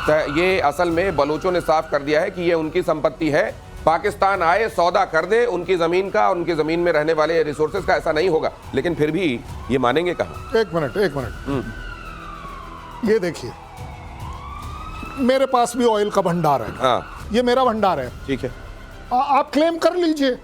तो ये असल में बलूचों ने साफ कर दिया है कि ये उनकी संपत्ति है, पाकिस्तान आए सौदा कर दे उनकी जमीन का, उनकी जमीन में रहने वाले रिसोर्सेज का। ऐसा नहीं होगा, लेकिन फिर भी ये मानेंगे कहां? एक मिनट ये देखिए, मेरे पास भी ऑयल का भंडार है। हाँ, ये मेरा भंडार है, ठीक है। आप क्लेम कर लीजिए।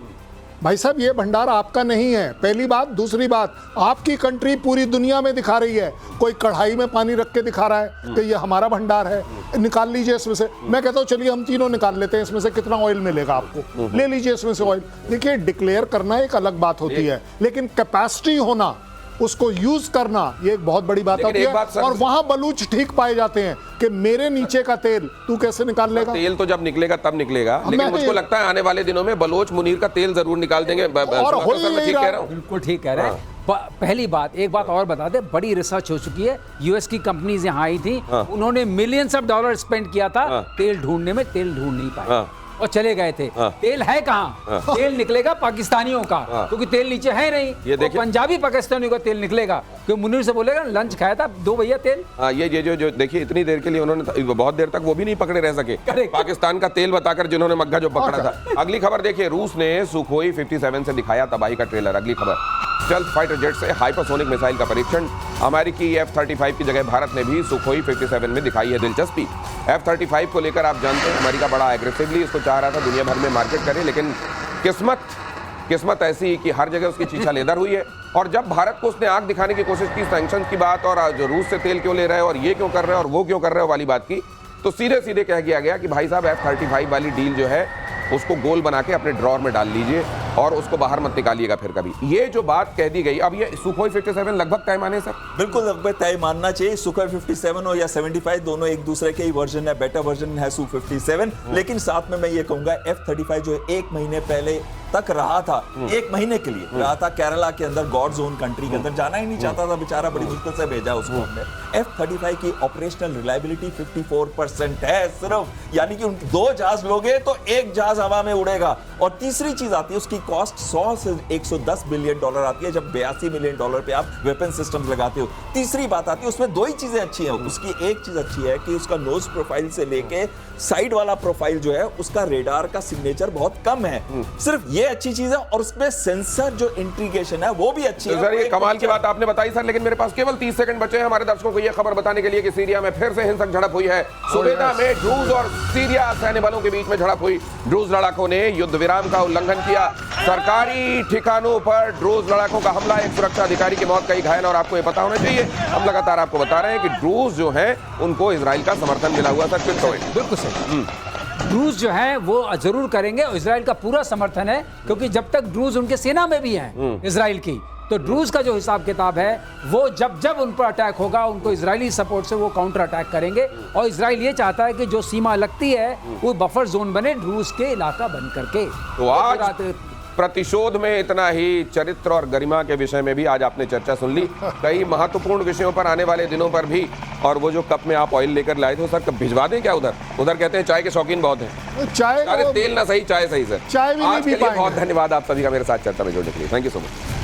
भाई साहब, ये भंडार आपका नहीं है, पहली बात। दूसरी बात, आपकी कंट्री पूरी दुनिया में दिखा रही है, कोई कढ़ाई में पानी रख के दिखा रहा है कि ये हमारा भंडार है, निकाल लीजिए इसमें से। मैं कहता हूँ चलिए हम तीनों निकाल लेते हैं, इसमें से कितना ऑयल मिलेगा आपको, ले लीजिए इसमें से ऑयल। देखिए, डिक्लेयर करना एक अलग बात होती है, लेकिन कैपेसिटी होना, उसको यूज करना, ये एक बहुत बड़ी बात होती है। और वहां बलूच ठीक पाए जाते हैं कि मेरे नीचे का तेल तू कैसे निकाल लेगा? तेल तो जब निकलेगा तब निकलेगा, लेकिन मुझको लगता है आने वाले दिनों में बलोच मुनीर का तेल जरूर निकाल देंगे। बिल्कुल ठीक कह रहे हैं। पहली बात, एक बात और बता दे, बड़ी रिसर्च हो चुकी है, यूएस की कंपनीज यहाँ आई थी, उन्होंने मिलियंस ऑफ डॉलर स्पेंड किया था तेल ढूंढने में, तेल ढूंढ नहीं पाए और चले गए थे। तेल है कहाँ? तेल निकलेगा पाकिस्तानियों का, क्योंकि तेल नीचे है नहीं। ये देखिए, पंजाबी पाकिस्तानियों का तेल निकलेगा, क्योंकि मुनीर से बोलेगा लंच खाया था, दो भैया तेल। ये जो देखिए, इतनी देर के लिए उन्होंने, बहुत देर तक वो भी नहीं पकड़े रह सके, पाकिस्तान का तेल बताकर जिन्होंने मग्गा जो पकड़ा था। अगली खबर देखिए, रूस ने सुखोई 57 से दिखाया तबाही का ट्रेलर। अगली खबर, स्टेल्थ फाइटर जेट से हाइपरसोनिक मिसाइल का परीक्षण। अमेरिकी F-35 की जगह भारत ने भी सुखोई 57 में दिखाई है दिलचस्पी। F-35 को लेकर आप जानते हैं अमेरिका बड़ा एग्रेसिवली इसको चाह रहा था दुनिया भर में मार्केट करे, लेकिन किस्मत ऐसी कि हर जगह उसकी चीचा लेदर हुई है। और जब भारत को उसने आग दिखाने की कोशिश की, सैंक्शन की बात और जो रूस से तेल क्यों ले रहे हो और ये क्यों कर रहे हो और वो क्यों कर रहे हो वाली बात की, तो सीधे सीधे कह दिया गया कि भाई साहब F-35 वाली डील जो है उसको गोल बना के अपने ड्रॉर में डाल लीजिए और उसको बाहर मत निकालिएगा फिर कभी। ये जो बात कह दी गई, अब ये सुखोई 57 लगभग तय माने सर? बिल्कुल लगभग तय मानना चाहिए। सुखोई 57 हो या 75 दोनों एक दूसरे के ही वर्जन है, बेटर वर्जन है सू 57। लेकिन साथ में मैं ये कहूंगा F-35 जो 1 महीने पहले तक रहा था, 1 महीने के लिए रहा था केरला के अंदर, गॉड जोन कंट्री के अंदर, जाना ही नहीं चाहता था बेचारा, बड़ी मुश्किल से भेजा उसको हमने। F-35 की ऑपरेशनल रिलायबिलिटी 54% है सिर्फ, यानी कि 2 जहाज लोगे तो 1 जहाज हवा में उड़ेगा। और तीसरी चीज आती है उसकी कॉस्ट 100 से 110 बिलियन डॉलर आती है, जब 82 मिलियन डॉलर पे आप वेपन सिस्टम लगाते हो। तीसरी बात आती है उसमें 2 ही चीजें अच्छी हैं। उसकी एक चीज अच्छी है कि उसका नोज प्रोफाइल से लेके साइड वाला प्रोफाइल जो है उसका रेडार का सिग्नेचर बहुत कम है, सिर्फ ये अच्छी चीज है। और उसमें सेंसर जो इंटीग्रेशन है वो भी अच्छी है। सर ये कमाल की बात आपने बताई सर, लेकिन मेरे पास केवल 30 सेकंड बचे हैं हमारे दर्शकों को ये खबर बताने के लिए कि सीरिया में फिर से हिंसक झड़प हुई है। सुबेदा में ड्रूज और सीरिया सैन्य बलों के बीच में झड़प हुई। ड्रूज लड़ाकों ने युद्ध विराम का उल्लंघन किया। सरकारी ठिकानों पर ड्रूज लड़ाकों का हमला, एक सुरक्षा अधिकारी की मौत, कई घायल। और आपको ये पता होना चाहिए, हम लगातार आपको बता रहे हैं कि ड्रूज जो है उनको इजराइल का समर्थन मिला हुआ था। बिल्कुल सही, ड्रूज जो है वो जरूर करेंगे, इजराइल का पूरा समर्थन है, क्योंकि जब तक ड्रूज उनके सेना में भी हैं इजराइल की, तो ड्रूज का जो हिसाब किताब है वो जब उन पर अटैक होगा उनको इजरायली सपोर्ट से वो काउंटर अटैक करेंगे। और इजराइल ये चाहता है कि जो सीमा लगती है वो बफर जोन बने ड्रूज के इलाका बन करके। तो आज प्रतिशोध में इतना ही। चरित्र और गरिमा के विषय में भी आज आपने चर्चा सुन ली, कई महत्वपूर्ण विषयों पर आने वाले दिनों पर भी। और वो जो कप में आप ऑयल लेकर लाए थे सर, कब भिजवा दें क्या? उधर कहते हैं चाय के शौकीन बहुत हैं। चाय, अरे तेल ना सही, चाय सही सर। चाय भी नहीं पी पाएंगे। बहुत धन्यवाद आप सभी का मेरे साथ चर्चा में जुड़ने के लिए। Thank you so much.